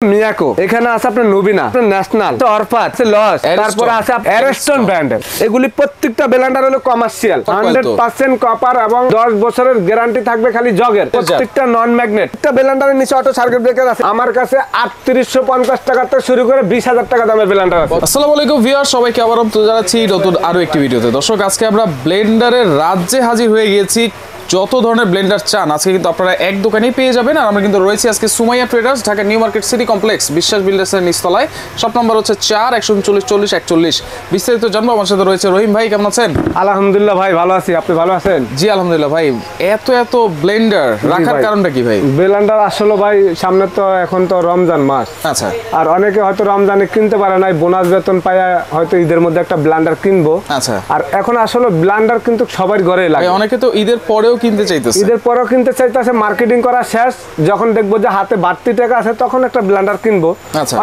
miyako এখানে আছে আপনার নবীনা ন্যাশনাল অরফাত লস তারপর আছে অ্যারেস্টন ব্র্যান্ডের এগুলি প্রত্যেকটা ব্লেন্ডার হলো কমার্শিয়াল 100% কপার এবং 10 বছরের গ্যারান্টি থাকবে খালি জগের প্রত্যেকটা নন ম্যাগনেট একটা ব্লেন্ডারের নিচে অটো সার্কিট ব্রেকার আছে আমার কাছে 3850 টাকা থেকে শুরু করে 20000 টাকা দামের ব্লেন্ডার আছে। আসসালামু আলাইকুম ভিউয়ার, সবাইকে আবারও জানাচ্ছি নতুন আরো একটি ভিডিওতে। দর্শক, আজকে আমরা ব্লেন্ডারের রাজ্যে হাজির হয়ে গিয়েছি। যত ধরনের ব্লেন্ডার চান আজকে কিন্তু আপনারা এক দোকানেই পেয়ে যাবেন। আর আমরা কিন্তু রয়েছি আজকে Sumaiya traders, Dhaka new market city complex, বিশ্বাস বিল্ডার্সের নিচতলায়। শপ নাম্বার হচ্ছে 4-139-40-41। বিস্তারিত জানবো। আমার সাথে রয়েছে রহিম ভাই, কেমন আছেন? আলহামদুলিল্লাহ ভাই, ভালো আছি। আপনি ভালো আছেন? জি আলহামদুলিল্লাহ। ভাই এত ব্লেন্ডার রাখার কারণটা কি ভাই? ব্লেন্ডার আসলে ভাই সামনে তো এখন তো রমজান মাস। আচ্ছা। আর অনেকে হয়তো রমজানে কিনতে পারে নাই, বোনাস বেতন পায় হয়তো ঈদের মধ্যে একটা ব্লেন্ডার কিনবো। আচ্ছা। আর এখন আসলে ব্লেন্ডার কিন্তু সবার ঘরেই লাগে। অনেকে তো ঈদের পরেও কিনতে চাইতেছে। ঈদের পরেও কিনতে চাইতেছে, মার্কেটিং করা শেষ, যখন দেখবো যে হাতে বাড়তি টাকা আছে তখন একটা ব্লেন্ডার কিনবো।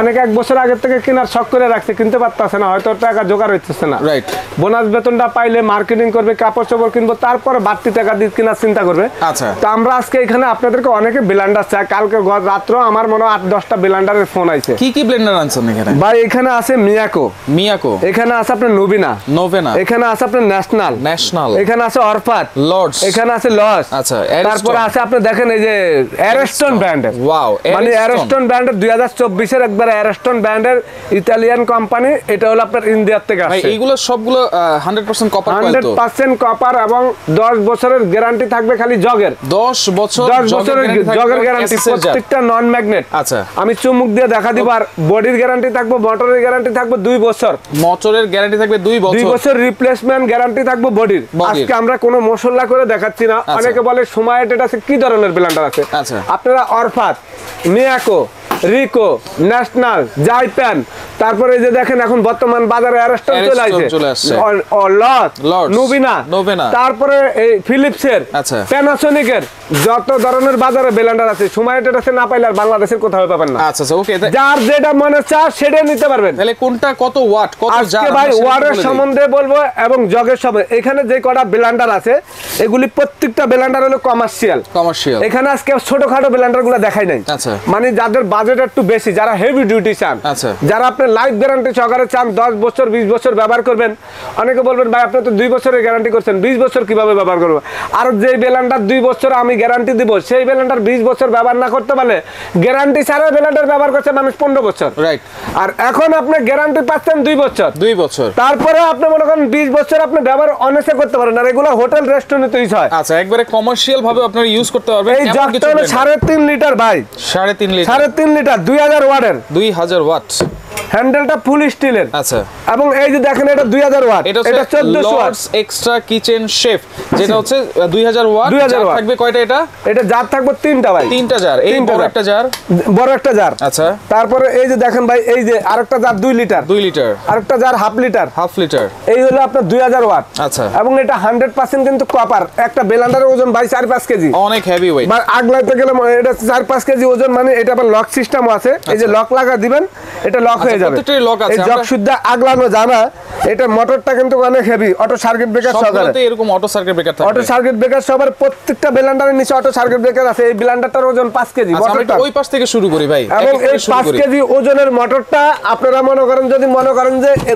অনেকে 1 বছর আগে থেকে কেনার শখ করে রাখছে, কিনতে পারতেছে না, হয়তো টাকা জোগাড় হইতেছে না। রাইট। বোনাস বেতনটা পাইলে মার্কেটিং করবে, কাপড় চোপড় কিনবো, তারপরে বাড়তি টাকা দিয়ে কেনার চিন্তা করবে। আচ্ছা। তো আমরা আজকে এখানে আপনাদেরকে অনেকে ব্লেন্ডার চাই। কালকে রাত্রে আমার মনে হয় 8-10টা ব্লেন্ডারের ফোন আইছে। কি কি ব্লেন্ডার আনছেন এখানে? ভাই এখানে আছে miyako, এখানে আছে আপনার নবীনা, এখানে আছে আপনার ন্যাশনাল, এখানে আছে অরফাত, লর্ডস, এখানে আছে লস। আচ্ছা। তারপর আছে আপনি দেখেন এই যে অ্যারেস্টন ব্র্যান্ডের। ওয়াও, মানে অ্যারেস্টন ব্র্যান্ডের 2024 এর একবার অ্যারেস্টন ব্র্যান্ডের ইতালিয়ান কোম্পানি। এটা হলো আপনার ইন্ডিয়া থেকে আসছে। ভাই এইগুলো সবগুলো 100% কপার কয়েল তো? 100% কপার এবং 10 বছরের গ্যারান্টি থাকবে খালি জগের। 10 বছরের জগের গ্যারান্টি, প্রত্যেকটা নন ম্যাগনেট। আচ্ছা। আমি চুমুক দিয়ে দেখা দিব। আর বডির গ্যারান্টি থাকবে, মোটরের গ্যারান্টি থাকবে 2 বছর, মোটরের গ্যারান্টি থাকবে 2 বছর, 2 বছর রিপ্লেসমেন্ট গ্যারান্টি থাকবে বডির। আজকে আমরা কোনো মশলা করে দেখাচ্ছি না। অনেকে বলে সুমাইয়া ট্রেডার্সে কি ধরনের ব্লেন্ডার আছে। আচ্ছা। আপনারা অরফাত, miyako, রিকো, ন্যাশনাল, জাইপান, তারপরে এই যে দেখেন এখন বর্তমান বাজারে অ্যারেস্টন চলে আসছে, নবীনা, তারপরে এই ফিলিপসের, প্যানাসোনিকের, যত ধরনের বাজারে ব্লেন্ডার আছে সুমাইয়া ট্রেডার্সে না পাইলে আর বাংলাদেশের কোথাও পাবেন না। আচ্ছা ওকে। যার যেটা মনে চায় সেটা নিতে পারবেন। তাহলে কোনটা কত ওয়াট, কত জার? ভাই ওয়াটের সম্বন্ধে বলবো এবং জগের সম্বন্ধে। এখানে যে কটা ব্লেন্ডার আছে এগুলি প্রত্যেকটা ব্লেন্ডার হলো কমার্শিয়াল। এখানে আজকে ছোটখাটো ব্লেন্ডারগুলো দেখাই নাই। আচ্ছা। মানে যাদের বাজেট একটু বেশি, যারা হেভি ডিউটি চান, যারা আপনি লাইফ গ্যারান্টি সহকারে চান, 10 বছর 20 বছর ব্যবহার করবেন। অনেকে বলবেন ভাই আপনি তো 2 বছরের গ্যারান্টি করছেন, 20 বছর কিভাবে ব্যবহার করবো? আর যে ব্লেন্ডার 2 বছর আমি গ্যারান্টি দিব, সেই ব্লেন্ডার 20 বছর ব্যবহার না করতে পারলে গ্যারান্টি ছাড়া ব্লেন্ডার ব্যবহার করছে মানুষ 15 বছর। রাইট। আর এখন আপনি গ্যারান্টি পাচ্ছেন 2 বছর, তারপরে আপনি মনে করেন 20 বছর আপনি ব্যবহার অনেসে করতে পারেন। আর এগুলো হোটেল রেস্টুরেন্টে ইউজ হয়। আচ্ছা, একবারে কমার্শিয়াল ভাবে আপনারা ইউজ করতে পারবেন। এই জগটা হলো 3.5 লিটার ভাই, 3.5 লিটার 2000 ওয়াটের, 2000 ওয়াট। হ্যান্ডেলটা ফুল স্টিলের। আচ্ছা। এবং এই যে দেখেন এটা 2000 ওয়াট, এটা 1400 ওয়াট এক্সট্রা কিচেন শেফ, যেটা হচ্ছে 2000 ওয়াট। থাকবে কয়টা? এটা জার থাকবে 3টা ভাই, 3টা জার। এই বড় একটা জার। আচ্ছা। তারপরে এই যে দেখেন ভাই, এই যে আরেকটা জার 2 লিটার, আরেকটা জার হাফ লিটার। এই হলো আপনার 2000 ওয়াট। আচ্ছা। এবং এটা 100% কিন্তু কপার। একটা ব্লেন্ডারের ওজন ভাই 4-5 কেজি, অনেক হেভি ওয়েট। আগলাইতে গেলে এটা 4-5 কেজি ওজন। মানে এটা আবার লক সিস্টেমও আছে। এই যে লক লাগা দিবেন, এটা লক হয়ে যাবে। এই জগ শুদ্ধ আগলানো জানা। এটা মোটরটা কিন্তু অনেক হেভি, অটো সার্কিট ব্রেকার সহকারে। এরকম অটো সার্কিট ব্রেকার থাকে, অটো সার্কিট ব্রেকার সবার প্রত্যেকটা ব্লেন্ডারের নিচে অটো সার্কিট ব্রেকার আছে। এই ব্লেন্ডারটার ওজন 5 কেজি। মোটরটা ওই পাশ থেকে শুরু করি ভাই। এবং এই 5 কেজি ওজনের মোটরটা আপনারা মনে করেন যে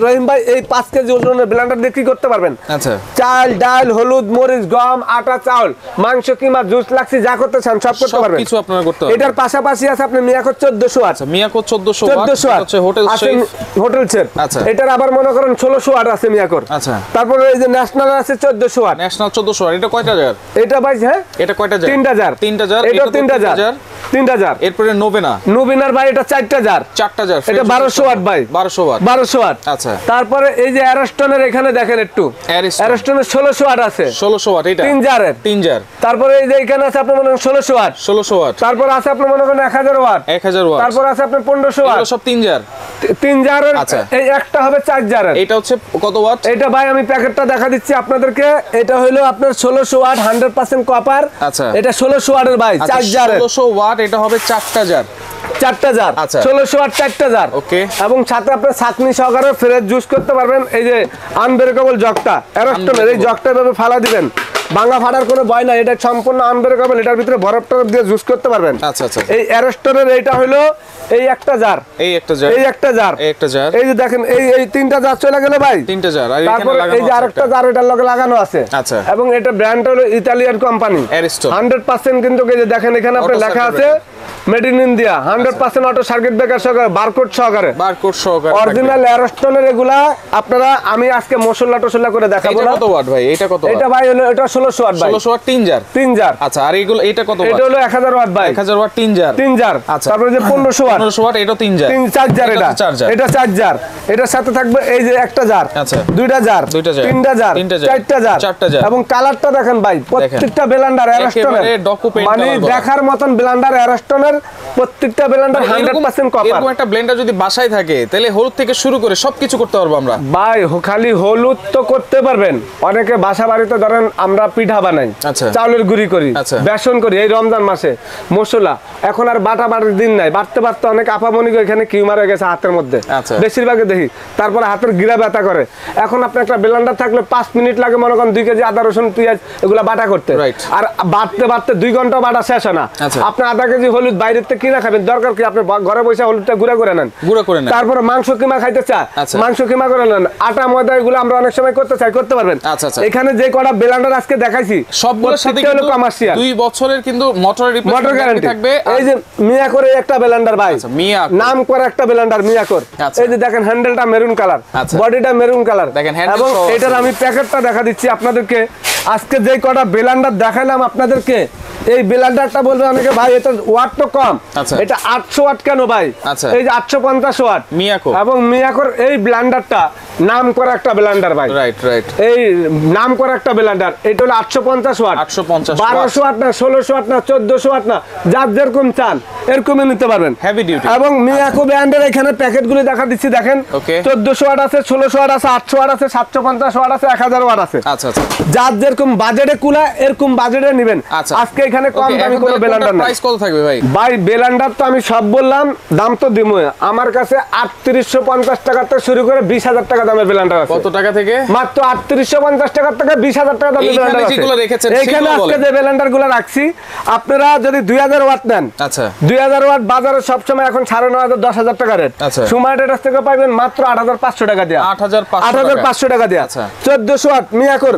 রহিম ভাই এই 5 কেজি ওজনের ব্লেন্ডার দিয়ে কি করতে পারবেন? আচ্ছা। চাল, ডাল, হলুদ, মরিচ, গম, আটা, চাউল, মাংস, কিমা, জুস, লাক্সি যা করতে চান সব করতে পারবেন। কিছু আপনারা করতে পারবেন। এটার পাশাপাশি আছে আপনি miyako 1400 ওয়াট। miyako 1400 ওয়াট হচ্ছে হোটেল শেফ। আচ্ছা। এটার আবার মনে করেন 1600 ওয়াট আছে miyako। আচ্ছা। তারপরে এই যে ন্যাশনাল আছে 1400 ওয়াট। National 1400 watt. এটা কয়টা জার? এটা ভাই হ্যাঁ, এটা কয়টা জার? 3টা জার। এটা 3টা জার। এরপরে নবীনার ভাই এটা 4টা জার। এটা 1200 ওয়াট ভাই, 1200 ওয়াট। আচ্ছা। তারপরে এই যে অ্যারেস্টনের এখানে দেখেন একটু, অ্যারেস্টনের 1600 ওয়াট আছে। 1600 ওয়াট এটা 3 জার। তারপরে এই যে এখানে আছে আপনার মনে করেন 1600 ওয়াট। তারপর আছে আপনার মনে করেন 1000 ওয়াট। তারপর আছে আপনার 1500 ওয়াট। সব 3 জারের। এই একটা হবে 4 জারের। এটা হচ্ছে কত ওয়াট? এটা ভাই আমি প্যাকেটটা দেখা দিচ্ছি আপনাদেরকে। এটা হলো আপনার 1600 ওয়াট, 100% কপার। আচ্ছা। এটা 1600 ওয়াটের ভাই, 4 জারের। 1600 ওয়াট, এটা হবে 4টা জার। 1600 ওয়াট 4টা জার। ওকে। এবং সাথে আপনি ছাঁকনি সহকারে ফ্রেশ জুস করতে পারবেন। এই যে আনব্রেকেবল জগটা, অ্যারেস্টনের এই জগটা ভাবে ফালা দিবেন, ভাঙা ফাটার কোনো ভয় নাই, এটা সম্পূর্ণ আনব্রেক হবে, এটার ভিতরে বরফ টরফ দিয়ে জুস করতে পারবেন। আচ্ছা আচ্ছা। এই অ্যারস্টনের এইটা হলো এই একটা জার, এই একটা জার, এই একটা জার, এই একটা জার, এই যে দেখেন এই তিনটা জার চলে গেল ভাই, তিনটা জার। আর তারপর এখানে লাগানো এই যে আরেকটা জার এটার লগে লাগানো আছে। আচ্ছা। এবং এটা ব্র্যান্ড হলো ইতালিয়ান কোম্পানি অ্যারিস্টো 100%, কিন্তু এই যে দেখেন এখানে আপনার লেখা আছে made in India 100% auto circuit breaker সহকারে, বারকোড সহকারে, বারকোড সহকারে অরিজিনাল অ্যারস্টনের এগুলা আপনারা আমি আজকে মশলা টসলা করে দেখাবো না। কত ওয়াট ভাই এটা? কত এটা ভাই হলো এটা 1600 ওয়াট ভাই, 1600 ওয়াট তিন জার, তিন জার। আচ্ছা। আর এগুলো এটা কত ওয়াট? এটা হলো 1000 ওয়াট ভাই, 1000 ওয়াট তিন জার, তিন জার। আচ্ছা। তারপরে যে 1500 ওয়াট, 1500 ওয়াট এটা তিন জার, তিন চার জার। এটা চার জার, এটা চার জার। এটার সাথে থাকবে এই যে একটা জার, আচ্ছা, দুইটা জার, দুইটা জার, তিনটা জার, চারটা জার, চারটা জার। এবং কালারটা দেখেন ভাই, প্রত্যেকটা ব্লেন্ডার অ্যারস্টনের, মানে দেখার মতন ব্লেন্ডার অ্যারস্টনের, প্রত্যেকটা ব্লেন্ডার 100% কপার। এরকম একটা ব্লেন্ডার যদি বাসায় থাকে তাহলে হলুদ থেকে শুরু করে সবকিছু করতে পারবো আমরা ভাই। খালি হলুদ তো করতে পারবেন, অনেকে বাসা বাড়িতে ধরেন আমরা পিঠা বানাই, আচ্ছা, চাউলের গুঁড়ি করি, আচ্ছা, বেসন করি, এই রমজান মাসে মশলা এখন আর বাটা বাটার দিন নাই, বাড়তে বাড়তে অনেক আপামনি এখানে কিউমার হয়ে গেছে হাতের মধ্যে, আচ্ছা, বেশিরভাগে দেখি। তারপরে হাতের গিরা ব্যথা করে। এখন আপনি একটা ব্লেন্ডার থাকলে 5 মিনিট লাগে মনে করেন 2 কেজি আদা রসুন পেঁয়াজ এগুলা বাটা করতে, আর বাড়তে বাড়তে 2 ঘন্টা বাটা শেষ হয় না। আপনি আধা কেজি হলুদ বাইরের থেকে কিনা খাবেন, দরকার কি আপনি ঘরে বসে হলুদটা গুঁড়া করে নেন, গুঁড়া করে নেন। তারপরে মাংস কিমা খাইতে চায়, মাংস কিমা করে নেন। আটা ময়দা এগুলো আমরা অনেক সময় করতে চাই, করতে পারবেন। এখানে যে কটা ব্লেন্ডার আজকে দেখাইছি সবগুলোর সাথে হলো কমার্শিয়াল 2 বছরের কিন্তু মোটর গ্যারান্টি থাকবে। এই যে মিয়াকোর একটা ব্লেন্ডার ভাই, নাম করা একটা ব্লেন্ডার মিয়াকোর। এই যে দেখেন হ্যান্ডেলটা মেরুন কালার, বডিটা মেরুন কালার, এবং এটার আমি প্যাকেটটা দেখা দিচ্ছি আপনাদেরকে। আজকে যে কটা ব্লেন্ডার দেখালাম আপনাদেরকে, এই ব্লেন্ডারটা বলবে অনেকে ভাই এটা ওয়াট তো কম, এটা 800 ওয়াট কেন ভাই? এই যে 850 ওয়াট মিয়াকো, এবং মিয়াকোর এই ব্লেন্ডারটা নাম করা একটা ব্লেন্ডার ভাই, রাইট রাইট, এই নাম করা একটা ব্লেন্ডার। এটা হলো 850 ওয়াট, 1200 ওয়াট না, 1600 ওয়াট না, 1400 ওয়াট না, যার যেরকম চান এরকমই নিতে পারবেন, হেভি ডিউটি। এবং মিয়াকো ব্র্যান্ডের এখানে প্যাকেটগুলো দেখা দিচ্ছি দেখেন, 1400 ওয়াট আছে, 1600 ওয়াট আছে, 800 ওয়াট আছে, 750 ওয়াট আছে, 1000 ওয়াট আছে। আচ্ছা আচ্ছা, যার যেরকম বাজেটে কুলা এরকম বাজেটে নেবেন। আজকে এখানে কম দামি কোনো ব্লেন্ডার না। প্রাইস কত থাকবে ভাই? ভাই ব্লেন্ডার তো আমি সব বললাম, দাম তো দিমু। আমার কাছে 3850 টাকা থেকে শুরু করে 20000 টাকা দামের ব্লেন্ডার আছে। কত টাকা থেকে? মাত্র 3850 টাকা থেকে 20000 টাকা দামের ব্লেন্ডার আছে। এখানে আজকে যে ব্লেন্ডারগুলো রাখছি, আপনারা যদি 2000 ওয়াট নেন, আচ্ছা 2000 ওয়াট বাজারে সব সময় এখন 9500 10000 টাকা রেট। সুমাইয়া ট্রেডার্স থেকে পাবেন মাত্র 8500 টাকা দিয়া, 8500 টাকা দিয়া। 1400 ওয়াট মিয়াকোর,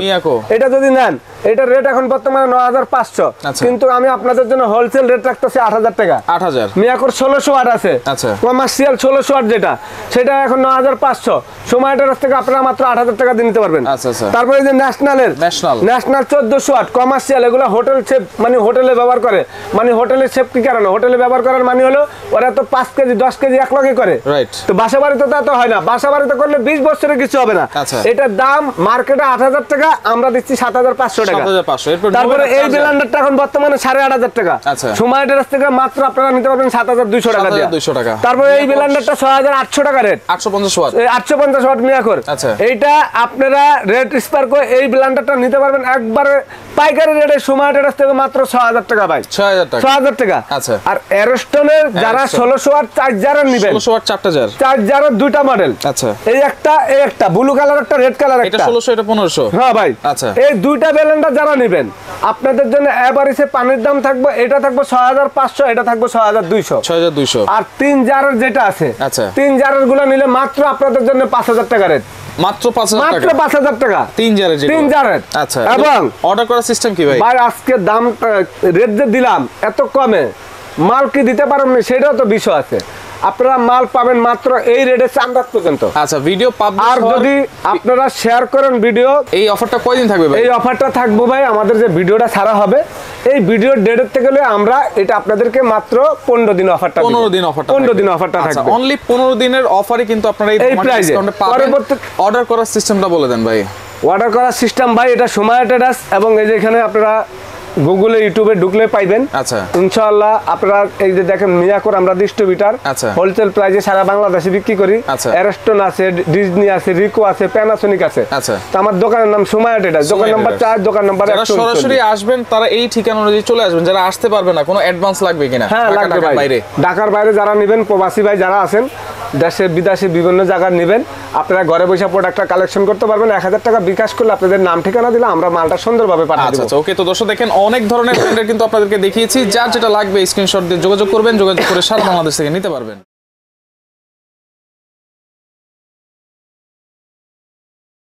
এটা যদি নেন এটার রেট এখন বর্তমানে 9500, কিন্তু আমি আপনাদের জন্য হোলসেল রেট রাখতেছি 8000 টাকা। 8000 মিয়াকোর 1600 ওয়াট আছে, কমার্শিয়াল 1600 ওয়াট যেটা, সেটা এখন 9500। সুমাইয়া ট্রেডার্স থেকে আপনারা মাত্র 8000 টাকা দিয়ে নিতে পারবেন। তারপরে এই যে ন্যাশনাল 1400 ওয়াট কমার্শিয়াল, এগুলো হোটেল শেফ, মানে হোটেলে ব্যবহার করে, মানে হোটেলের শেফ কি কারণে হোটেলে ব্যবহার করার মানে হলো ওরা তো 5 কেজি 10 কেজি এক লগে করে, তো বাসা বাড়িতে তা তো হয় না, বাসা বাড়িতে করলে 20 বছরে কিছু হবে না। এটার দাম মার্কেটে 8000 টাকা, আমরা দিচ্ছি 7500 টাকা। তারপরে এই ব্লেন্ডারটা এখন বর্তমানে 8500 টাকা, সুমাইয়া ট্রেডার্স থেকে মাত্র আপনারা নিতে পারবেন 7200 টাকা দিয়ে। তারপরে এই ব্লেন্ডারটা 6800 টাকা রেট, 850 ওয়াট, 850 ওয়াট মিয়াকোর। এইটা আপনারা রেট স্পার করে এই ব্লেন্ডারটা নিতে পারবেন একবারে পাইকারি রেটে সুমাইয়া ট্রেডার্স থেকে মাত্র 6000 টাকা ভাই, 6000 টাকা। আর অ্যারস্টনের যারা 1600 ওয়াট 4 জারের নেবেন, 1600 ওয়াট 4টা জার, 4 জারের দুইটা মডেল, আচ্ছা এই একটা ব্লু কালার, একটা রেড কালার, একটা 1600 এটা 1500। হ্যাঁ ভাই, আচ্ছা এই দুইটা ব্লেন্ডার যারা নেবেন আপনাদের জন্য এভারেজে পানির দাম থাকবে, এটা থাকবে 6500, এটা থাকবে 6200। আর 3 জারের যেটা আছে, আচ্ছা 3 জারের গুলো নিলে মাত্র আপনাদের জন্য 5000 টাকা রেট, মাত্র 5000 টাকা 3 জারের। আচ্ছা, এবং অর্ডার করার সিস্টেম কি ভাই? ভাই আজকে দাম রেট যে দিলাম এত কমে, মাল কি দিতে পারবেন না সেটাও তো বিষয় আছে। আপনারা মাল পাবেন মাত্র এই রেটে চান্দাত পর্যন্ত। আচ্ছা ভিডিও পাবলিশ, আর যদি আপনারা শেয়ার করেন ভিডিও, এই অফারটা কয়দিন থাকবে ভাই? এই অফারটা থাকবে ভাই আমাদের যে ভিডিওটা ছাড়া হবে এই ভিডিওর ডেটের থেকে গেলে আমরা এটা আপনাদেরকে মাত্র 15 দিন অফারটা, 15 দিন অফারটা থাকবে। অনলি 15 দিনের অফারে কিন্তু আপনারা এই প্রাইসে পাবেন। অর্ডার করার সিস্টেমটা বলে দেন ভাই। অর্ডার করার সিস্টেম ভাই, এটা সুমাইয়া ট্রেডার্স, এবং এই যে এখানে আপনারা গুগলে ইউটিউবে ঢুকলে পাইবেন। আচ্ছা ইনশাআল্লাহ আপনারা এই যে দেখেন মিয়াকোর আমরা ডিস্ট্রিবিউটর, হোলসেল প্রাইসে সারা বাংলাদেশে বিক্রি করি। অ্যারস্টন আছে, ডিজনি আছে, রিকো আছে, প্যানাসোনিক আছে। আচ্ছা তো আমার দোকানের নাম সুমাইয়া ট্রেডার্স, দোকান নাম্বার 4, দোকান নাম্বার 1। যারা সরাসরি আসবেন তারা এই ঠিকানা অনুযায়ী চলে আসবেন, যারা আসতে পারবে না কোনো অ্যাডভান্স লাগবে কিনা? হ্যাঁ লাগবে ভাই, ঢাকার বাইরে যারা নেবেন, প্রবাসী ভাই যারা আছেন দেশে বিদেশে বিভিন্ন জায়গায় নেবেন, আপনারা ঘরে বসে প্রোডাক্টটা কালেকশন করতে পারবেন। 1000 টাকা বিকাশ করলে আপনাদের নাম ঠিকানা দিলে আমরা মালটা সুন্দরভাবে পাঠিয়ে দেব। আচ্ছা ওকে, তো দর্শক দেখেন অনেক ধরনের ব্র্যান্ডের কিন্তু আপনাদেরকে দেখিয়েছি, যার যেটা লাগবে স্ক্রিনশট দিয়ে যোগাযোগ করবেন, যোগাযোগ করে সারা বাংলাদেশ থেকে নিতে পারবেন।